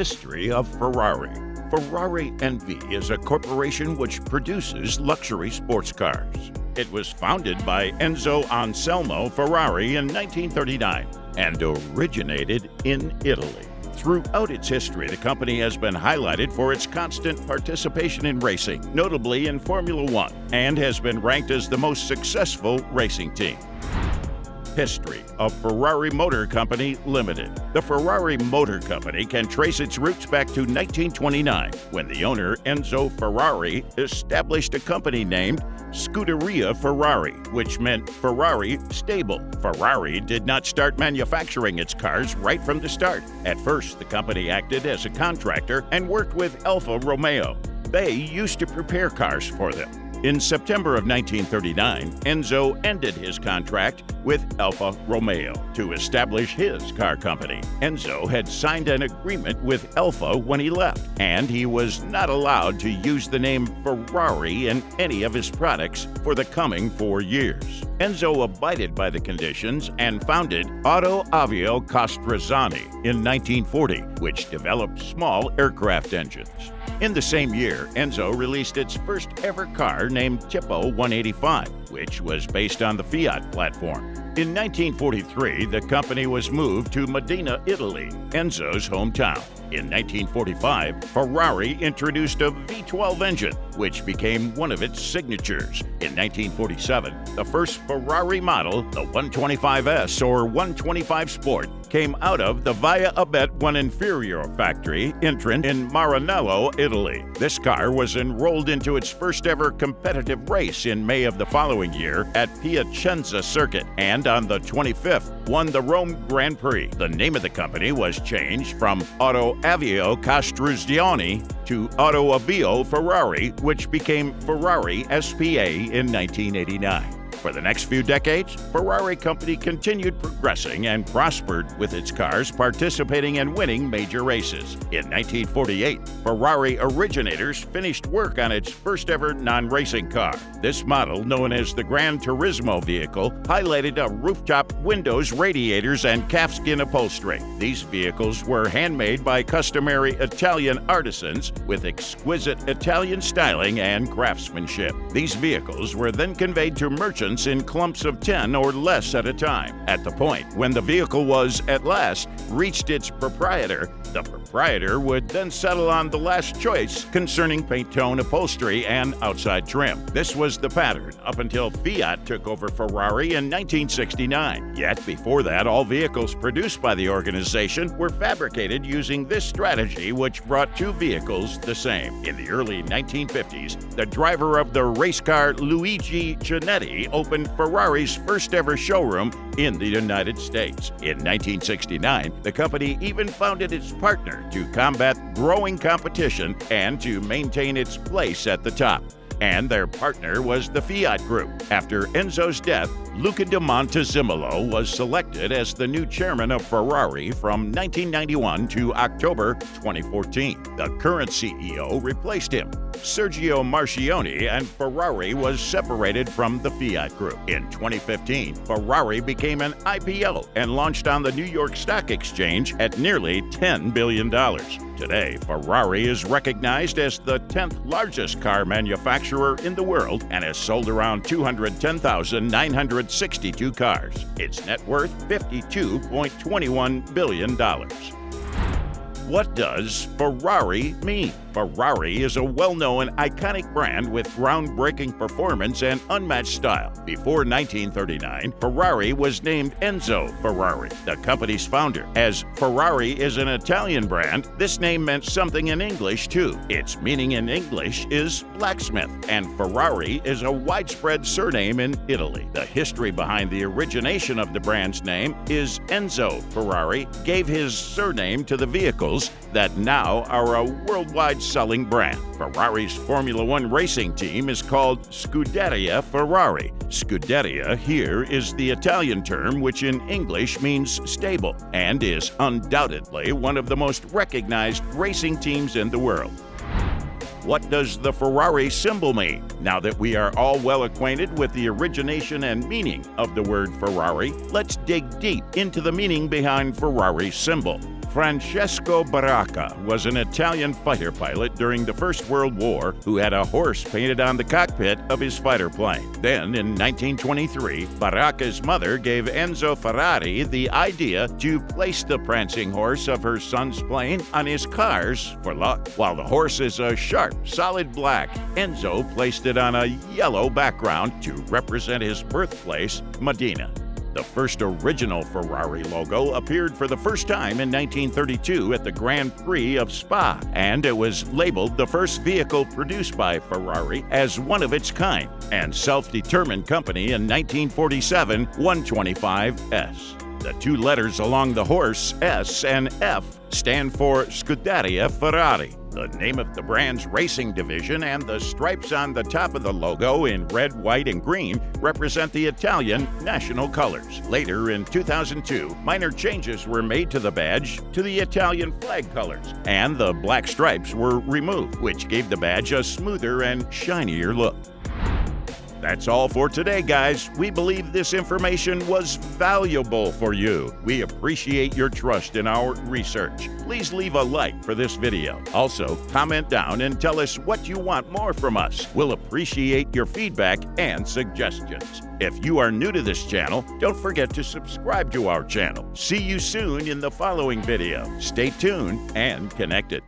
History of Ferrari. Ferrari NV is a corporation which produces luxury sports cars. It was founded by Enzo Anselmo Ferrari in 1939 and originated in Italy. Throughout its history, the company has been highlighted for its constant participation in racing, notably in Formula One, and has been ranked as the most successful racing team. History of Ferrari Motor Company Limited. The Ferrari Motor Company can trace its roots back to 1929, when the owner, Enzo Ferrari, established a company named Scuderia Ferrari, which meant Ferrari Stable. Ferrari did not start manufacturing its cars right from the start. At first, the company acted as a contractor and worked with Alfa Romeo. They used to prepare cars for them. In September of 1939, Enzo ended his contract with Alfa Romeo to establish his car company. Enzo had signed an agreement with Alfa when he left, and he was not allowed to use the name Ferrari in any of his products for the coming 4 years. Enzo abided by the conditions and founded Auto Avio Castrazzani in 1940, which developed small aircraft engines. In the same year, Enzo released its first ever car named Tipo 185, which was based on the Fiat platform. In 1943, the company was moved to Modena, Italy, Enzo's hometown. In 1945, Ferrari introduced a V12 engine, which became one of its signatures. In 1947, the first Ferrari model, the 125S or 125 Sport, came out of the Via Abet One Inferior factory entrant in Maranello, Italy. This car was enrolled into its first ever competitive race in May of the following year at Piacenza Circuit, and on the 25th won the Rome Grand Prix. The name of the company was changed from Auto Avio Castrazzani to Auto Avio Ferrari, which became Ferrari SPA in 1989. For the next few decades, Ferrari Company continued progressing and prospered with its cars participating and winning major races. In 1948, Ferrari originators finished work on its first ever non-racing car. This model, known as the Gran Turismo vehicle, highlighted a rooftop windows, radiators, and calfskin upholstery. These vehicles were handmade by customary Italian artisans with exquisite Italian styling and craftsmanship. These vehicles were then conveyed to merchants in clumps of 10 or less at a time. At the point when the vehicle was, at last, reached its proprietor, the proprietor would then settle on the last choice concerning paint tone, upholstery, and outside trim. This was the pattern up until Fiat took over Ferrari in 1969. Yet before that, all vehicles produced by the organization were fabricated using this strategy, which brought two vehicles the same. In the early 1950s, the driver of the race car Luigi Chinetti opened Ferrari's first ever showroom in the United States. In 1969, the company even founded its partner to combat growing competition and to maintain its place at the top. And their partner was the Fiat Group. After Enzo's death, Luca di Montezemolo was selected as the new chairman of Ferrari from 1991 to October 2014. The current CEO replaced him, Sergio Marchionne, and Ferrari was separated from the Fiat Group. In 2015, Ferrari became an IPO and launched on the New York Stock Exchange at nearly $10 billion. Today, Ferrari is recognized as the 10th largest car manufacturer in the world and has sold around 210,962 cars. Its net worth, $52.21 billion. What does Ferrari mean? Ferrari is a well-known, iconic brand with groundbreaking performance and unmatched style. Before 1939, Ferrari was named Enzo Ferrari, the company's founder. As Ferrari is an Italian brand, this name meant something in English too. Its meaning in English is blacksmith, and Ferrari is a widespread surname in Italy. The history behind the origination of the brand's name is Enzo Ferrari gave his surname to the vehicles that now are a worldwide selling brand. Ferrari's Formula One racing team is called Scuderia Ferrari. Scuderia here is the Italian term which in English means stable and is undoubtedly one of the most recognized racing teams in the world. What does the Ferrari symbol mean? Now that we are all well acquainted with the origination and meaning of the word Ferrari, let's dig deep into the meaning behind Ferrari's symbol. Francesco Baracca was an Italian fighter pilot during the First World War who had a horse painted on the cockpit of his fighter plane. Then, in 1923, Baracca's mother gave Enzo Ferrari the idea to place the prancing horse of her son's plane on his cars for luck. While the horse is a sharp, solid black, Enzo placed it on a yellow background to represent his birthplace, Modena. The first original Ferrari logo appeared for the first time in 1932 at the Grand Prix of Spa, and it was labeled the first vehicle produced by Ferrari as one of its kind, and self-determined company in 1947, 125S. The two letters along the horse, S and F, stand for Scuderia Ferrari, the name of the brand's racing division, and the stripes on the top of the logo in red, white, and green represent the Italian national colors. Later, in 2002, minor changes were made to the badge to the Italian flag colors, and the black stripes were removed, which gave the badge a smoother and shinier look. That's all for today, guys. We believe this information was valuable for you. We appreciate your trust in our research. Please leave a like for this video. Also, comment down and tell us what you want more from us. We'll appreciate your feedback and suggestions. If you are new to this channel, don't forget to subscribe to our channel. See you soon in the following video. Stay tuned and connected.